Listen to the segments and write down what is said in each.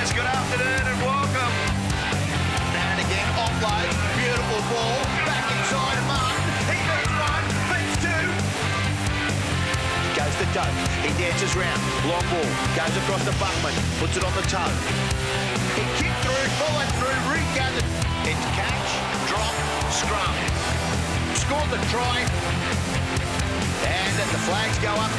Yes, good afternoon and welcome. And again, offload, beautiful ball, back inside of Martin. He beats one, beats two. Goes to Doak, he dances round, long ball, goes across to Buckman, puts it on the toe. He kicked through, followed through, regathered. It's catch, drop, scrum. Scored the try. And as the flags go up,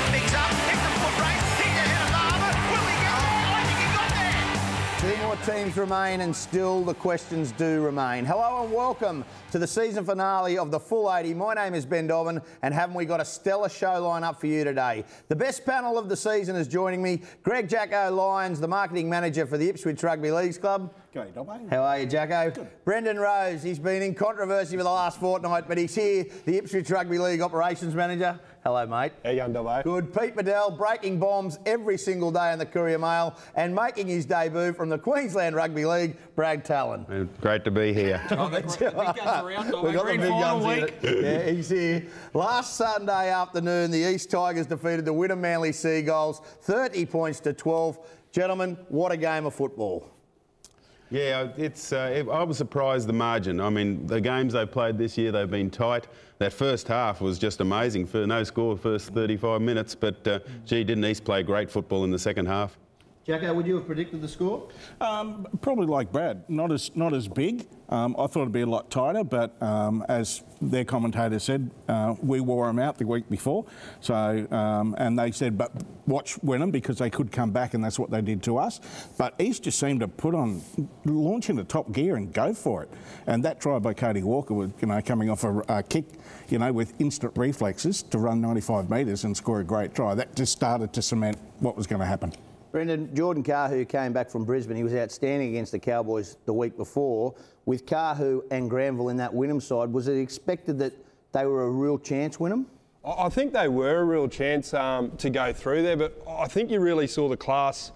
mix up, hit the foot race, he's ahead of Barber. Will he get there? I think he got there. Two more teams remain and still the questions do remain. Hello and welcome to the season finale of the Full 80. My name is Ben Dobbin and haven't we got a stellar show line up for you today. The best panel of the season is joining me. Greg Jacko Lyons, the marketing manager for the Ipswich Rugby Leagues Club. G'day, Dobbo. How are you, Jacko? Good. Brendan Rose, he's been in controversy for the last fortnight, but he's here, the Ipswich Rugby League operations manager. Hello, mate. How you going, Dobbo? Good. Pete Bedell, breaking bombs every single day in the Courier Mail and making his debut from the Queensland Rugby League, Brad Talon. Great to be here. Oh, the big guns around, We've got the big guns week. Yeah, he's here. Last Sunday afternoon, the East Tigers defeated the Wynnum Manly Seagulls, 30 points to 12. Gentlemen, what a game of football. Yeah, I was surprised the margin. I mean, the games they've played this year, they've been tight. That first half was just amazing. For no score first 35 minutes, but gee, didn't East play great football in the second half? Jacko, would you have predicted the score? Probably like Brad, not as big. I thought it'd be a lot tighter, but as their commentator said, we wore them out the week before. So, and they said, but watch Wynnum because they could come back, and that's what they did to us. But East just seemed to launch into top gear and go for it. And that try by Cody Walker, was, coming off a kick, with instant reflexes to run 95 metres and score a great try. That just started to cement what was going to happen. Brendan, Jordan Kahu came back from Brisbane. He was outstanding against the Cowboys the week before. With Kahu and Granville in that Wynnum side, was it expected that they were a real chance, Wynnum? I think they were a real chance to go through there, but I think you really saw the class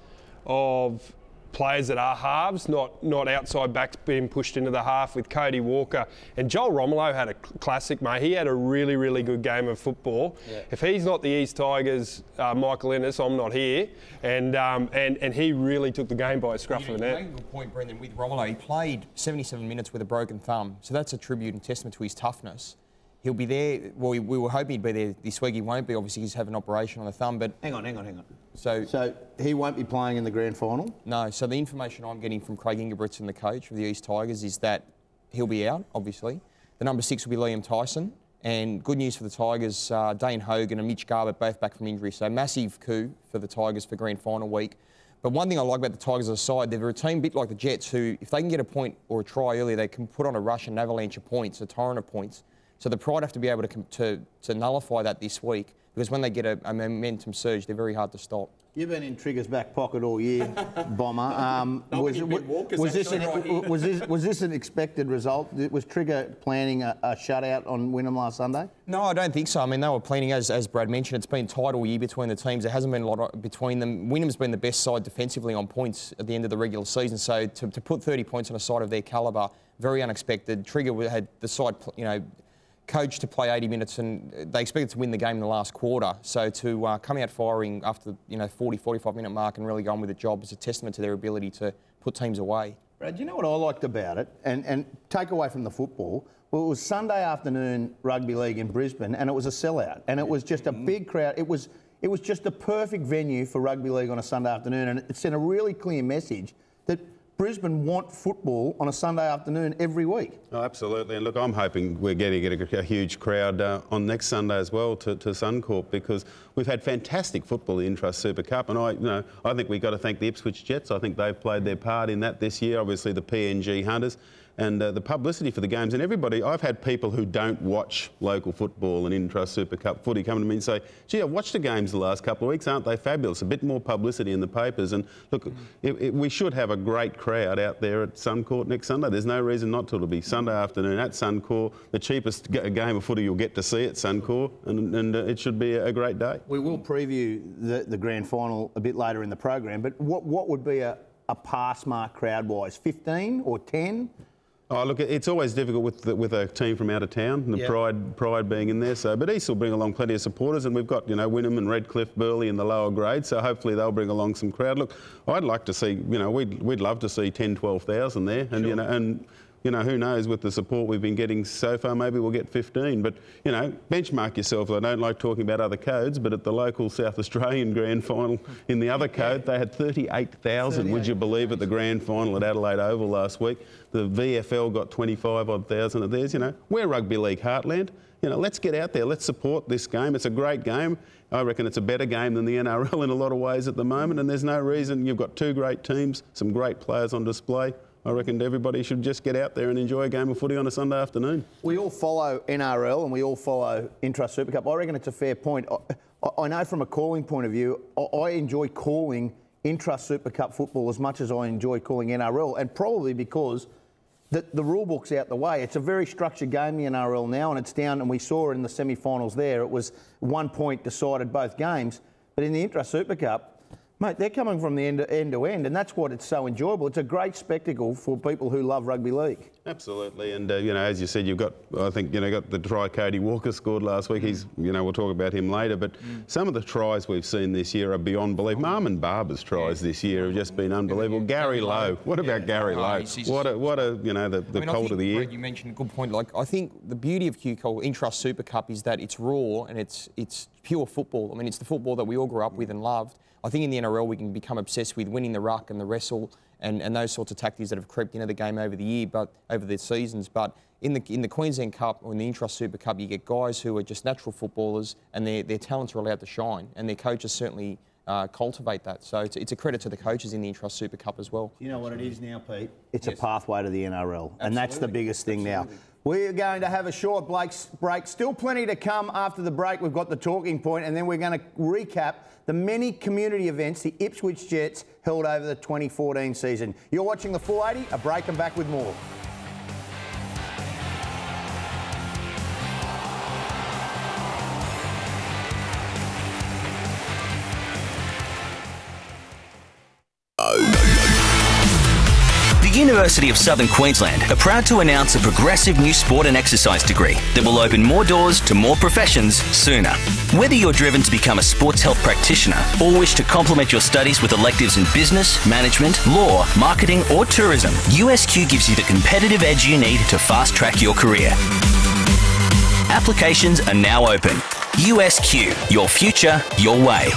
of players that are halves, not outside backs being pushed into the half with Cody Walker. And Joel Romolo had a classic, mate. He had a really, really good game of football. Yeah. If he's not the East Tigers, Michael Ennis, I'm not here. And he really took the game by a scruff of the neck. You make a good point, Brendan, with Romolo. He played 77 minutes with a broken thumb, so that's a tribute and testament to his toughness. He'll be there. Well, we were hoping he'd be there this week. He won't be. Obviously, he's having an operation on the thumb. But hang on. So he won't be playing in the grand final? No. So the information I'm getting from Craig Ingebrigtsen, the coach of the East Tigers, is that he'll be out. Obviously, the number 6 will be Liam Tyson. And good news for the Tigers: Dane Hogan and Mitch Garbutt both back from injury. So massive coup for the Tigers for grand final week. But one thing I like about the Tigers as a side, they're a team a bit like the Jets, who, if they can get a point or a try early, they can put on a rush and avalanche of points, a torrent of points. So the Pride have to be able to nullify that this week, because when they get a momentum surge, they're very hard to stop. You've been in Trigger's back pocket all year, Bomber. Was this an expected result? Was Trigger planning a shutout on Wynnum last Sunday? No, I don't think so. I mean, they were planning, as Brad mentioned, it's been tight all year between the teams. There hasn't been a lot between them. Wynnum's been the best side defensively on points at the end of the regular season. So to put 30 points on a side of their calibre, very unexpected. Trigger had the side, coached to play 80 minutes, and they expected to win the game in the last quarter. So to come out firing after 40, 45-minute mark and really go on with the job is a testament to their ability to put teams away. Brad, you know what I liked about it, and take away from the football? Well, it was Sunday afternoon rugby league in Brisbane, and it was a sellout, and it was just a big crowd. It was just a perfect venue for rugby league on a Sunday afternoon, and it sent a really clear message that Brisbane want football on a Sunday afternoon every week. Oh, absolutely. And look, I'm hoping we're getting a huge crowd on next Sunday as well to Suncorp, because we've had fantastic football in the Intrust Super Cup, and I think we've got to thank the Ipswich Jets. I think they've played their part in that this year. Obviously, the PNG Hunters. And the publicity for the games, and everybody, I've had people who don't watch local football and Intrust Super Cup footy come to me and say, gee, I've watched the games the last couple of weeks, aren't they fabulous? A bit more publicity in the papers. And look, we should have a great crowd out there at Suncorp next Sunday. There's no reason not to. It'll be Sunday afternoon at Suncorp, the cheapest game of footy you'll get to see at Suncorp, and it should be a great day. We will preview the grand final a bit later in the program, but what would be a pass mark crowd-wise? 15 or 10? Oh, look, it's always difficult with a team from out of town, and the pride being in there. So, but East will bring along plenty of supporters, and we've got Wynnum and Redcliffe, Burleigh in the lower grade. So hopefully they'll bring along some crowd. Look, I'd like to see, we'd love to see 10, 12,000 there, and who knows with the support we've been getting so far, maybe we'll get 15. But, benchmark yourself. I don't like talking about other codes, but at the local South Australian Grand Final in the other code, they had 38,000, would you believe, at the Grand Final at Adelaide Oval last week. The VFL got 25-odd thousand of theirs. We're rugby league heartland. Let's get out there. Let's support this game. It's a great game. I reckon it's a better game than the NRL in a lot of ways at the moment, and there's no reason. You've got two great teams, some great players on display. I reckon everybody should just get out there and enjoy a game of footy on a Sunday afternoon. We all follow NRL and we all follow Intrust Super Cup. I reckon it's a fair point. I know from a calling point of view, I enjoy calling Intrust Super Cup football as much as I enjoy calling NRL, and probably because the rule book's out the way. It's a very structured game, the NRL now, and it's down, and we saw in the semi-finals there, it was 1 point decided both games. But in the Intrust Super Cup, mate, they're coming from the end to end, and that's what it's so enjoyable. It's a great spectacle for people who love rugby league. Absolutely, and as you said, you've got, I think, got the try Cody Walker scored last week. He's, we'll talk about him later, but some of the tries we've seen this year are beyond belief. Marmon Barber's tries this year have just been unbelievable. Gary Lowe, what about Gary Lowe? What a the colt of the year. You mentioned a good point. Like, I think the beauty of QCOL Intrust Super Cup is that it's raw and it's pure football. I mean, it's the football that we all grew up with and loved. I think in the NRL we can become obsessed with winning the ruck and the wrestle and those sorts of tactics that have crept into the game over the year, but over the seasons. But in the Queensland Cup or in the Intrust Super Cup, you get guys who are just natural footballers and their talents are allowed to shine, and their coaches certainly cultivate that. So it's a credit to the coaches in the Intrust Super Cup as well. You know what it is now, Pete? It's a pathway to the NRL, and that's the biggest thing now. We're going to have a short break. Still plenty to come after the break. We've got the talking point, and then we're going to recap the many community events the Ipswich Jets held over the 2014 season. You're watching The Full 80. A break and back with more. The University of Southern Queensland are proud to announce a progressive new sport and exercise degree that will open more doors to more professions sooner. Whether you're driven to become a sports health practitioner or wish to complement your studies with electives in business, management, law, marketing or tourism, USQ gives you the competitive edge you need to fast-track your career. Applications are now open. USQ, your future, your way.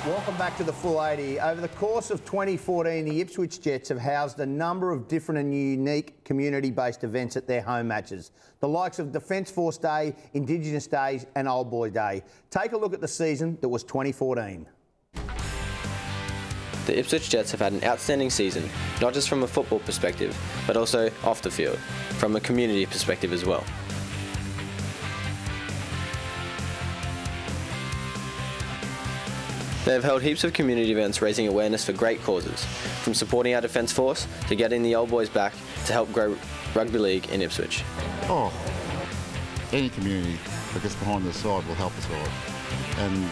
Welcome back to The Full 80. Over the course of 2014, the Ipswich Jets have housed a number of different and unique community-based events at their home matches. The likes of Defence Force Day, Indigenous Days and Old Boy Day. Take a look at the season that was 2014. The Ipswich Jets have had an outstanding season, not just from a football perspective, but also off the field, from a community perspective as well. They have held heaps of community events raising awareness for great causes, from supporting our Defence Force to getting the old boys back to help grow rugby league in Ipswich. Oh, any community that gets behind the side will help us all. And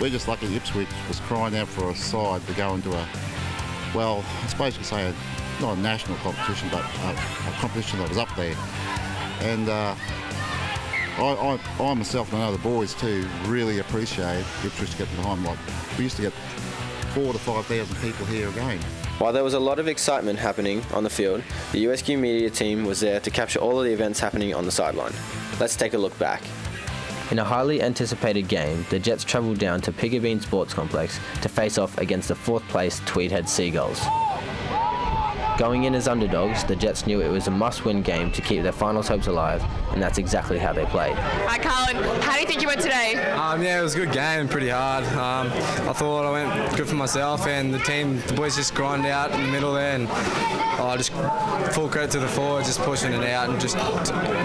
we're just lucky Ipswich was crying out for a side to go into a, well, I suppose you could say not a national competition, but a competition that was up there. And I myself and other boys too really appreciate Ipswich getting behind. Like, we used to get 4,000 to 5,000 people here a game. While there was a lot of excitement happening on the field, the USQ media team was there to capture all of the events happening on the sideline. Let's take a look back. In a highly anticipated game, the Jets travelled down to Piggabeen Sports Complex to face off against the 4th place Tweedhead Seagulls. Going in as underdogs, the Jets knew it was a must-win game to keep their finals hopes alive, and that's exactly how they played. Hi, Colin. How do you think you went today? Yeah, it was a good game, pretty hard. I thought I went good for myself, and the boys just grind out in the middle there, and just full credit to the forwards, just pushing it out and just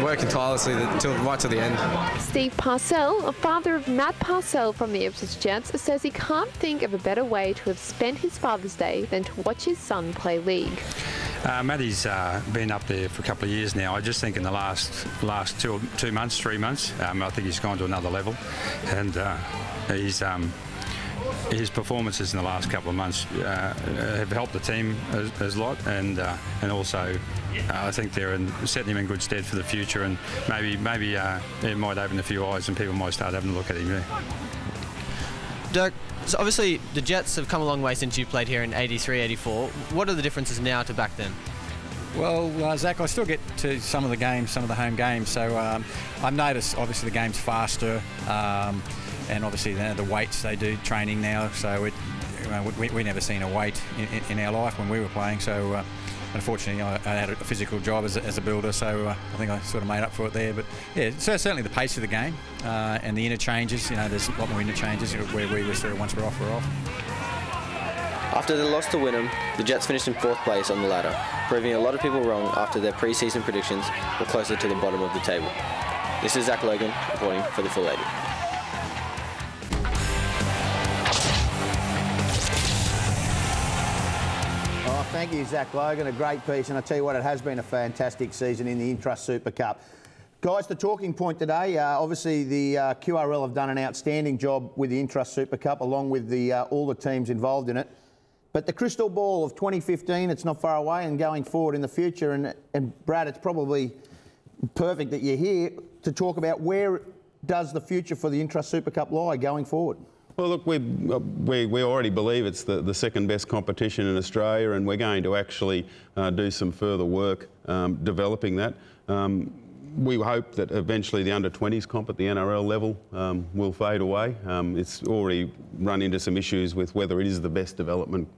working tirelessly right to the end. Steve Parcell, a father of Matt Parcell from the Ipswich Jets, says he can't think of a better way to have spent his Father's Day than to watch his son play league. Matty's been up there for a couple of years now. I just think in the last 2 months, 3 months, I think he's gone to another level, and his performances in the last couple of months have helped the team a lot, and also I think they're setting him in good stead for the future, and maybe it might open a few eyes and people might start having a look at him there. Dirk, so obviously the Jets have come a long way since you played here in 83, 84. What are the differences now to back then? Well, Zach, I still get to some of the games, some of the home games, so I've noticed obviously the game's faster, and obviously the weights they do training now, so we never seen a weight in our life when we were playing, so unfortunately I had a physical job as a builder, so I think I sort of made up for it there. But yeah, so certainly the pace of the game and the interchanges, there's a lot more interchanges where we were sort of once we're off, we're off. After the loss to Wynnum, the Jets finished in 4th place on the ladder, proving a lot of people wrong after their pre-season predictions were closer to the bottom of the table. This is Zach Logan reporting for the Full 80. Oh, thank you, Zach Logan. A great piece, and I tell you what, it has been a fantastic season in the Intrust Super Cup. Guys, the talking point today, obviously the QRL have done an outstanding job with the Intrust Super Cup, along with all the teams involved in it. But the crystal ball of 2015, it's not far away, and going forward in the future, and Brad, it's probably perfect that you're here to talk about where does the future for the Intrust Super Cup lie going forward? Well, look, we already believe it's the second best competition in Australia, and we're going to actually do some further work developing that. We hope that eventually the under-20s comp at the NRL level will fade away. It's already run into some issues with whether it is the best development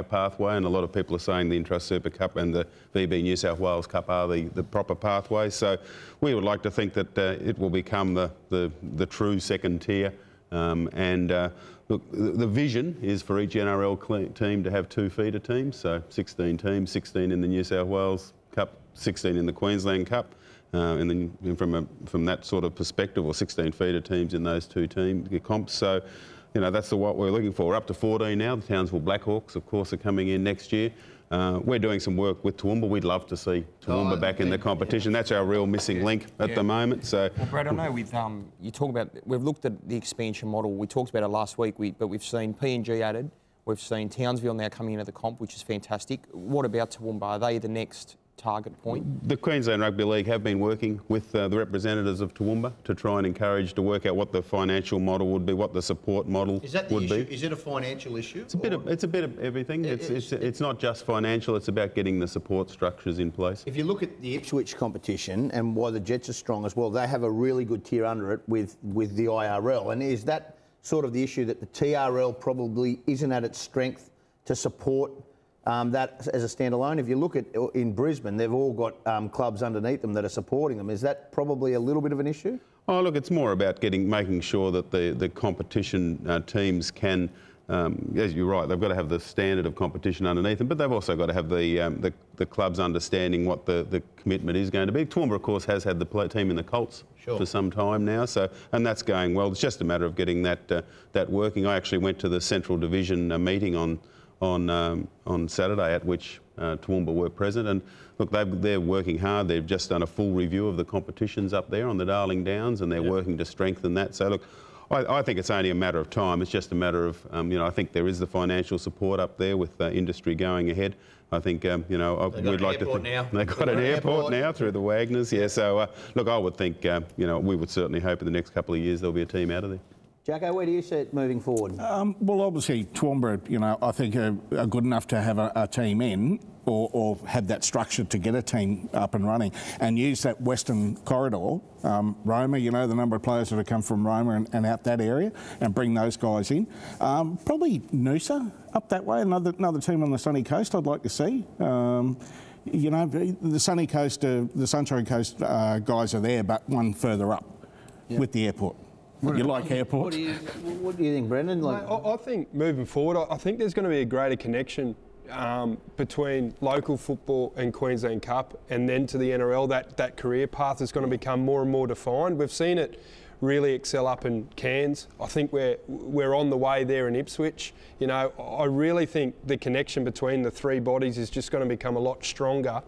pathway, and a lot of people are saying the Intrust Super Cup and the VB New South Wales Cup are the proper pathways. So we would like to think that it will become the true second tier. Look, the vision is for each NRL team to have 2 feeder teams, so 16 teams, 16 in the New South Wales Cup, 16 in the Queensland Cup. And then from that sort of perspective, or 16 feeder teams in those 2 comps. So, that's what we're looking for. We're up to 14 now. The Townsville Blackhawks, of course, are coming in next year. We're doing some work with Toowoomba. We'd love to see Toowoomba back in the competition. That's our real missing link at the moment. So, well, Brad, I know you talk about, we've looked at the expansion model. We talked about it last week, but we've seen PNG added. We've seen Townsville now coming into the comp, which is fantastic. What about Toowoomba? Are they the next target point? The Queensland Rugby League have been working with the representatives of Toowoomba to try and encourage to work out what the financial model would be, what the support model would be. Is it a financial issue? It's a bit of everything. It's not just financial. It's about getting the support structures in place. If you look at the Ipswich competition and why the Jets are strong as well, they have a really good tier under it with the IRL. And is that sort of the issue that the TRL probably isn't at its strength to support that as a standalone? If you look at in Brisbane, they've all got clubs underneath them that are supporting them. Is that probably a little bit of an issue? Oh, look, it's more about making sure that the competition teams can, as you're right, they've got to have the standard of competition underneath them, but they've also got to have the clubs understanding what the commitment is going to be. Toowoomba, of course, has had the team in the Colts for some time now, and that's going well. It's just a matter of getting that working. I actually went to the Central Division meeting on Saturday, at which Toowoomba were present, and look, they're working hard. They've just done a full review of the competitions up there on the Darling Downs, and they're working to strengthen that. So look, I think it's only a matter of time. It's just a matter of, I think there is the financial support up there with industry going ahead. I think, we'd like to think they've got an airport now through the Wagners. Yeah, so look, I would think, we would certainly hope in the next couple of years there'll be a team out of there. Jacko, where do you see it moving forward? Well, obviously, Toowoomba, I think are good enough to have a team in or have that structure to get a team up and running and use that western corridor, Roma, the number of players that have come from Roma and out that area, and bring those guys in. Probably Noosa up that way, another team on the sunny coast I'd like to see. The sunny coast, the Sunshine Coast guys are there, but one further up with the airport. You like airports? What do you think, Brendan? I think moving forward, I think there's going to be a greater connection between local football and Queensland Cup, and then to the NRL. That career path is going to become more and more defined. We've seen it really excel up in Cairns. I think we're on the way there in Ipswich. You know, I really think the connection between the three bodies is just going to become a lot stronger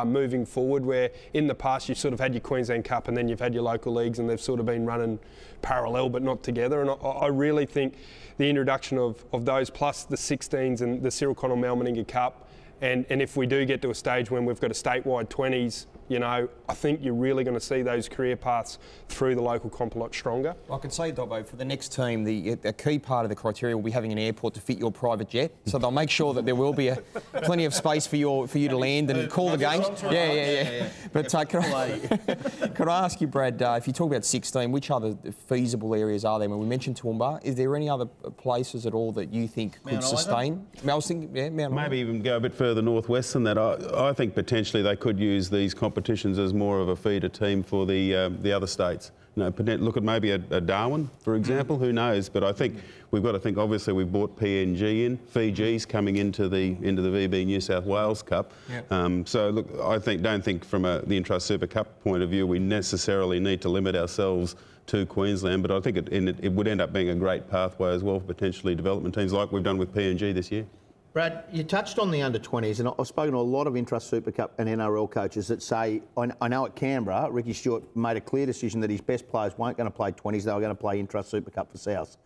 moving forward, where in the past you've sort of had your Queensland Cup and then you've had your local leagues and they've sort of been running parallel but not together. And I really think the introduction of those plus the 16s and the Cyril Connell Mal Meninga Cup, and if we do get to a stage when we've got a statewide 20s, you know, I think you're really going to see those career paths through the local comp a lot stronger. I can say, Dobbo, for the next team, a key part of the criteria will be having an airport to fit your private jet. So they'll make sure that there will be plenty of space for you to land and call the games. Yeah. But could I ask you, Brad, if you talk about 16, which other feasible areas are there? When we mentioned Toowoomba, is there any other places at all that you think could sustain? I was thinking, Mount Maybe even go a bit further northwest than that. I think potentially they could use these competitions as more of a feeder team for the other states. You know, look at maybe a Darwin, for example. Who knows? But I think we've got to think. Obviously, we've brought PNG in. Fiji's coming into the VB New South Wales Cup. Yep. So look, I don't think from the Intrust Super Cup point of view we necessarily need to limit ourselves to Queensland. But I think it would end up being a great pathway as well for potentially development teams like we've done with PNG this year. Brad, you touched on the under-20s, and I've spoken to a lot of Intrust Super Cup and NRL coaches that say, I know at Canberra, Ricky Stewart made a clear decision that his best players weren't going to play 20s, they were going to play Intrust Super Cup for South.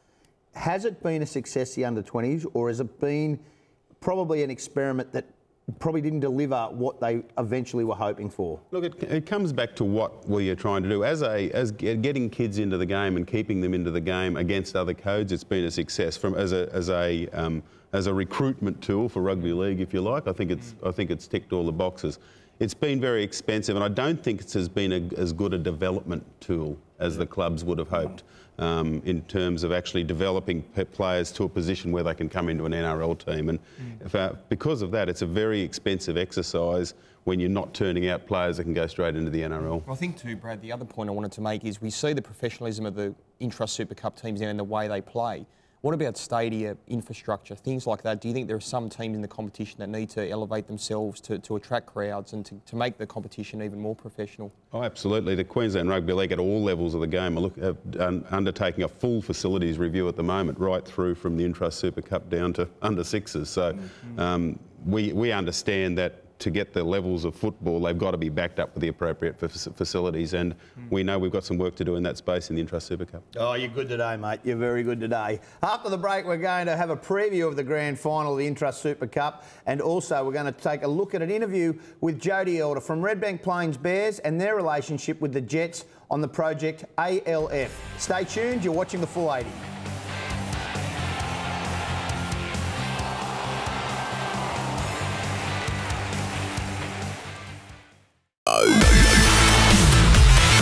Has it been a success, the under-20s, or has it been probably an experiment that probably didn't deliver what they eventually were hoping for? Look, it comes back to what were trying to do. As getting kids into the game and keeping them into the game against other codes, it's been a success. As a recruitment tool for rugby league, if you like, I think it's ticked all the boxes. It's been very expensive, and I don't think it has been as good a development tool as the clubs would have hoped in terms of actually developing players to a position where they can come into an NRL team. And because of that, it's a very expensive exercise when you're not turning out players that can go straight into the NRL. I think too, Brad, the other point I wanted to make is we see the professionalism of the Intrust Super Cup teams now and the way they play. What about stadia, infrastructure, things like that? Do you think there are some teams in the competition that need to elevate themselves to attract crowds and to make the competition even more professional? Oh, absolutely. The Queensland Rugby League at all levels of the game are undertaking a full facilities review at the moment, right through from the Intrust Super Cup down to under sixes. So we understand that to get the levels of football, they've got to be backed up with the appropriate facilities, and we know we've got some work to do in that space in the Intrust Super Cup. Oh, you're good today, mate. You're very good today. After the break, we're going to have a preview of the grand final of the Intrust Super Cup, and also we're going to take a look at an interview with Jodie Elder from Redbank Plains Bears and their relationship with the Jets on the project ALF. Stay tuned, you're watching The Full 80.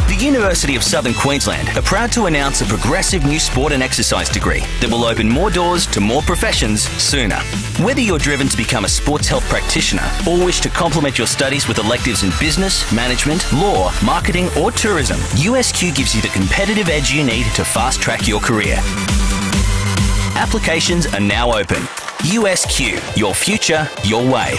The University of Southern Queensland are proud to announce a progressive new sport and exercise degree that will open more doors to more professions sooner. Whether you're driven to become a sports health practitioner or wish to complement your studies with electives in business, management, law, marketing or tourism, USQ gives you the competitive edge you need to fast-track your career. Applications are now open. USQ, your future, your way.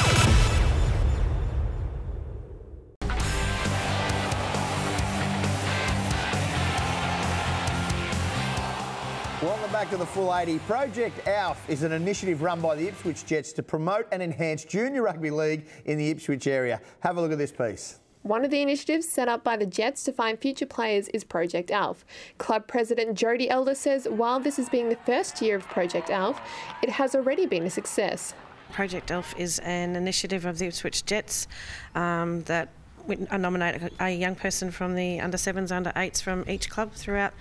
Welcome back to The Full 80. Project ALF is an initiative run by the Ipswich Jets to promote and enhance junior rugby league in the Ipswich area. Have a look at this piece. One of the initiatives set up by the Jets to find future players is Project ALF. Club President Jodie Elder says while this is being the first year of Project ALF, it has already been a success. Project ALF is an initiative of the Ipswich Jets that nominate a young person from the under-7s, under-8s from each club throughout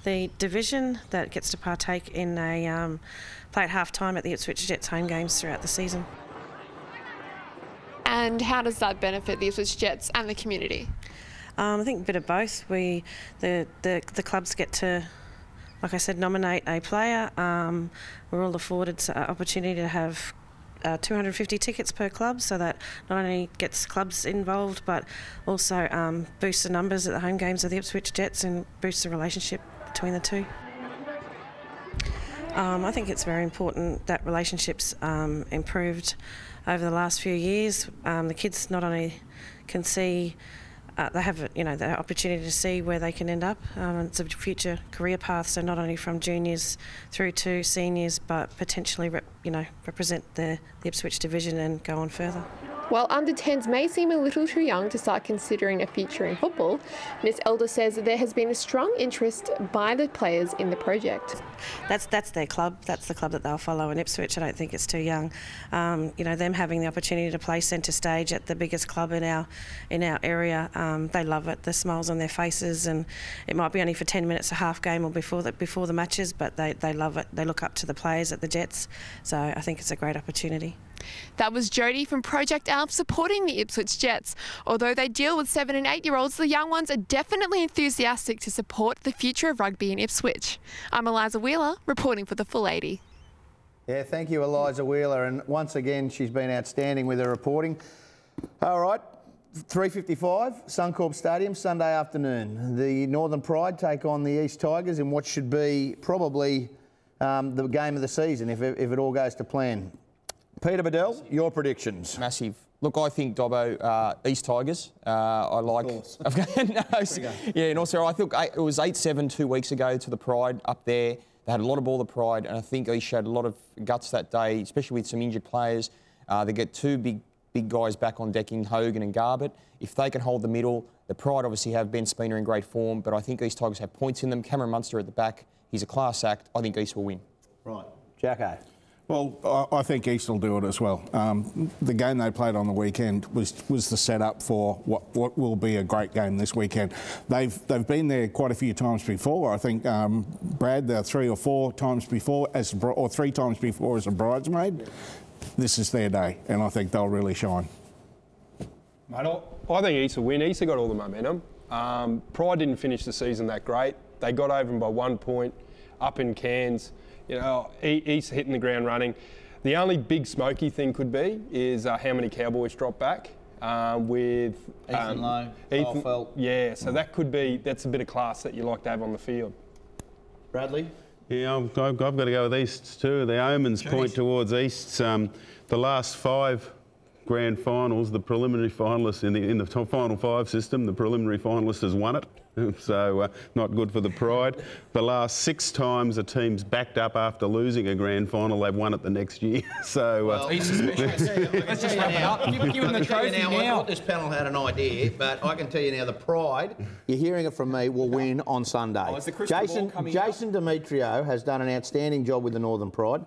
the division that gets to partake in a play at half-time at the Ipswich Jets home games throughout the season. And how does that benefit the Ipswich Jets and the community? I think a bit of both. The clubs get to, like I said, nominate a player. We're all afforded an opportunity to have 250 tickets per club, so that not only gets clubs involved but also boosts the numbers at the home games of the Ipswich Jets and boosts the relationship between the two. I think it's very important that relationships improved over the last few years. The kids not only can see they have the opportunity to see where they can end up. It's a future career path, so not only from juniors through to seniors, but potentially represent the Ipswich division and go on further. While under-10s may seem a little too young to start considering a future in football, Ms Elder says there has been a strong interest by the players in the project. That's their club. That's the club that they'll follow in Ipswich. I don't think it's too young. Them having the opportunity to play centre stage at the biggest club in our area, they love it. The smiles on their faces, and it might be only for 10 minutes, a half game, or before the matches, but they love it. They look up to the players at the Jets, so I think it's a great opportunity. That was Jodie from Project ALF supporting the Ipswich Jets. Although they deal with 7- and 8-year-olds, the young ones are definitely enthusiastic to support the future of rugby in Ipswich. I'm Eliza Wheeler, reporting for the Full 80. Yeah, thank you, Eliza Wheeler. And once again, she's been outstanding with her reporting. All right, 3:55, Suncorp Stadium, Sunday afternoon. The Northern Pride take on the East Tigers in what should be probably the game of the season if it all goes to plan. Peter Bedell, your predictions. Massive. Look, I think Dobbo, East Tigers. I like. Yeah, and also I think it was 8-7 2 weeks ago to the Pride up there. They had a lot of ball, the Pride, and I think East showed a lot of guts that day, especially with some injured players. They get two big guys back on deck in Hogan and Garbutt. If they can hold the middle, the Pride obviously have Ben Spina in great form, but I think East Tigers have points in them. Cameron Munster at the back. He's a class act. I think East will win. Right. Jacko. Well, I think East will do it as well. The game they played on the weekend was the setup for what will be a great game this weekend. They've been there quite a few times before. I think Brad, they're 3 or 4 times before, or 3 times before as a bridesmaid. This is their day, and I think they'll really shine. Mate, I think East will win. East have got all the momentum. Pride didn't finish the season that great. They got over them by 1 point up in Cairns. East hitting the ground running. The only big smoky thing could be is how many Cowboys drop back with Ethan Lowe, Ethan. Yeah, so that's a bit of class that you like to have on the field. Bradley? Yeah, I've got to go with East's too. The omens point towards East's. The last 5 grand finals, the preliminary finalists in the top final 5 system, the preliminary finalist has won it. So not good for the Pride. The last 6 times a team's backed up after losing a grand final, they've won it the next year. So let's just wrap it up. Give them the trophy now. I thought this panel had an idea, but I can tell you now, the Pride, you're hearing it from me, will win on Sunday. Jason Demetrio has done an outstanding job with the Northern Pride.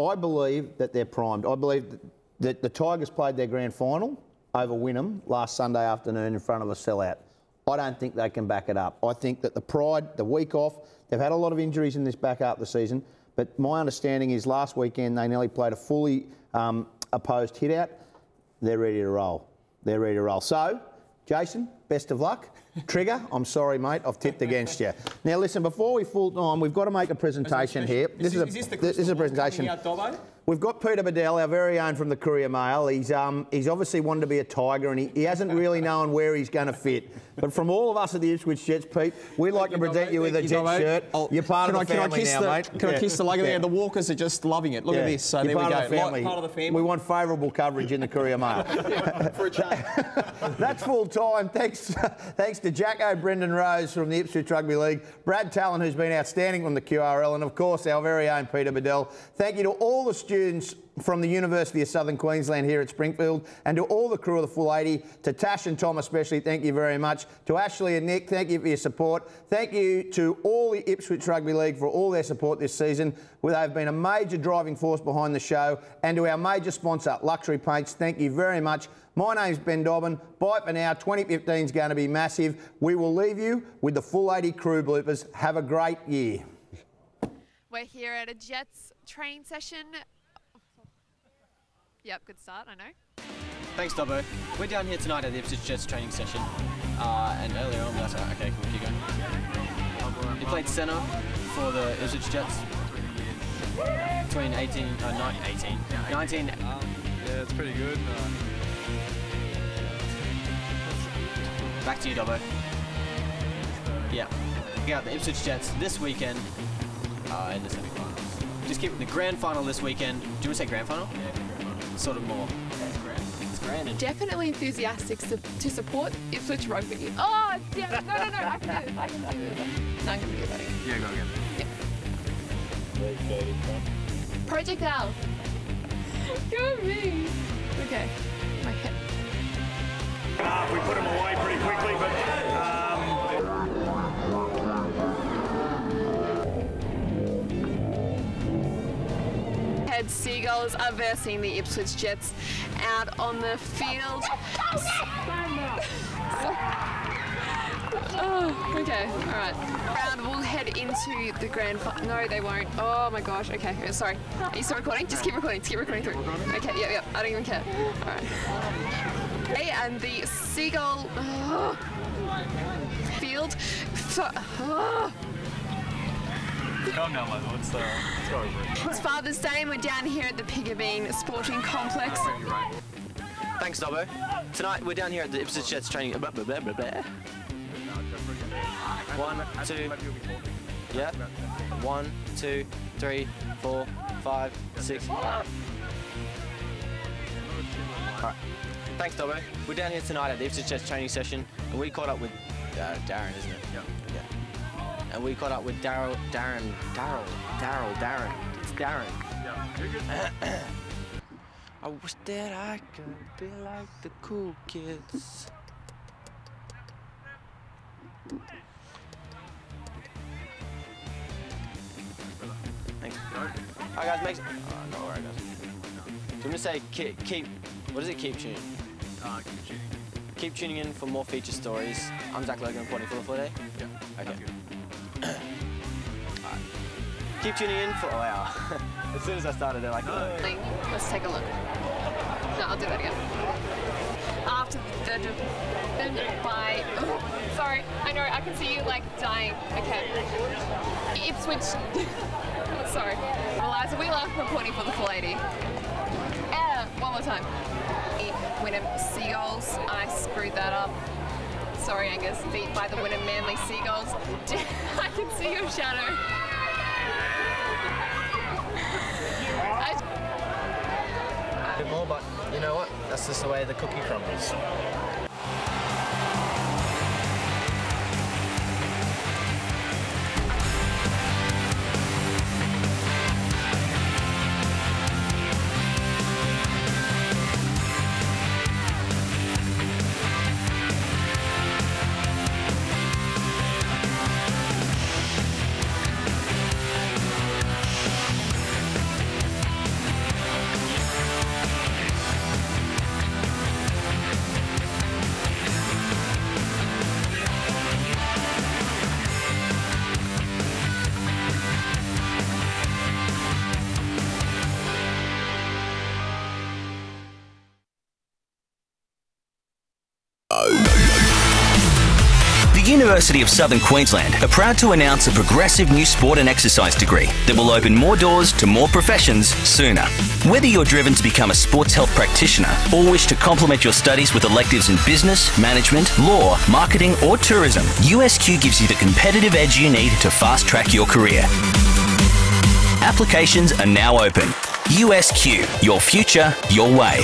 I believe that they're primed. I believe that the Tigers played their grand final over Wynnum last Sunday afternoon in front of a sellout. I don't think they can back it up. I think that the Pride, the week off, they've had a lot of injuries in this back half of the season, but my understanding is last weekend they nearly played a fully opposed hit-out. They're ready to roll. They're ready to roll. So, Jason, best of luck. Trigger, I'm sorry, mate, I've tipped against you. Now, listen, before we full time, we've got to make a presentation here. This is a presentation. We've got Peter Bedell, our very own from the Courier Mail. He's obviously wanted to be a Tiger, and he hasn't really known where he's going to fit. But from all of us at the Ipswich Jets, Pete, we'd like to present you with a Jet shirt. You're part of the family now, mate. Can I kiss the logo there? The Walkers are just loving it. Look at this. So there we go. Part of the family. We want favourable coverage in the Courier Mail. For a change. That's full time. Thanks to Jacko Brendan Rose from the Ipswich Rugby League, Brad Talon, who's been outstanding from the QRL, and of course our very own Peter Bedell. Thank you to all the students from the University of Southern Queensland here at Springfield, and to all the crew of the Full 80, to Tash and Tom especially, thank you very much. To Ashley and Nick, thank you for your support. Thank you to all the Ipswich Rugby League for all their support this season. They've been a major driving force behind the show. And to our major sponsor, Luxury Paints, thank you very much. My name's Ben Dobbin. Bye for now. 2015 is going to be massive. We will leave you with the Full 80 crew bloopers. Have a great year. We're here at a Jets training session. Yep, good start, I know. Thanks, Dobbo. We're down here tonight at the Ipswich Jets training session. And earlier on, that's okay, cool, keep going. You played centre for the Ipswich Jets between 19. Yeah, it's pretty good. Back to you, Dobbo. Yeah. We got the Ipswich Jets this weekend in the semi-finals. Just keep the grand final this weekend. Do you want to say grand final? Yeah. Sort of more. Yeah, grand. definitely enthusiastic to support Ipswich Rugby. Oh, damn it. No, I can do this. No, I'm going to do it, buddy. Yeah, go again. Yep. Project Al. Go me. Okay, my head. We put him away pretty quickly, but Head Seagulls are versing the Ipswich Jets out on the field. Oh, okay, all right. Round will head into the grand final. No, they won't. Oh my gosh. Okay, sorry. Are you still recording? Just keep recording. Just keep recording through. Okay, yep. I don't even care. All right. Okay, and the Seagull field. Calm down, lad. Let's go over it. It's Father's Day and we're down here at the Pigabeen Sporting Complex. Thanks, Dobbo. Tonight we're down here at the Ipswich Jets training. Blah, blah, blah, blah, blah. 1, 2. Yeah. 1, 2, 3, 4, 5, 6. Alright. Thanks, Dobbo. We're down here tonight at the Ipswich Jets training session, and we caught up with Darren, isn't it? Yeah. And we caught up with Darren. It's Darren. Yeah, you're good. I wish that I could be like the cool kids. Thanks. Alright guys, make no alright guys. Do you want to say keep what is it, keep tuning? Keep tuning. Keep tuning in for more feature stories. I'm Zach Logan reporting for the Full Day. Yeah. Okay. Keep tuning in for, oh wow. As soon as I started, they're like, oh. Let's take a look. No, I'll do that again. After the by, sorry, I know, I can see you like dying. Okay. Ipswich, sorry. Eliza Wheeler reporting for the Full 80. One more time. Wynnum Seagulls, I screwed that up. Sorry, Angus, beat by the Wynnum Manly Seagulls. I can see your shadow. A bit more, but you know what? That's just the way the cookie crumbles. The University of Southern Queensland are proud to announce a progressive new sport and exercise degree that will open more doors to more professions sooner. Whether you're driven to become a sports health practitioner or wish to complement your studies with electives in business, management, law, marketing or tourism, USQ gives you the competitive edge you need to fast-track your career. Applications are now open. USQ, your future, your way.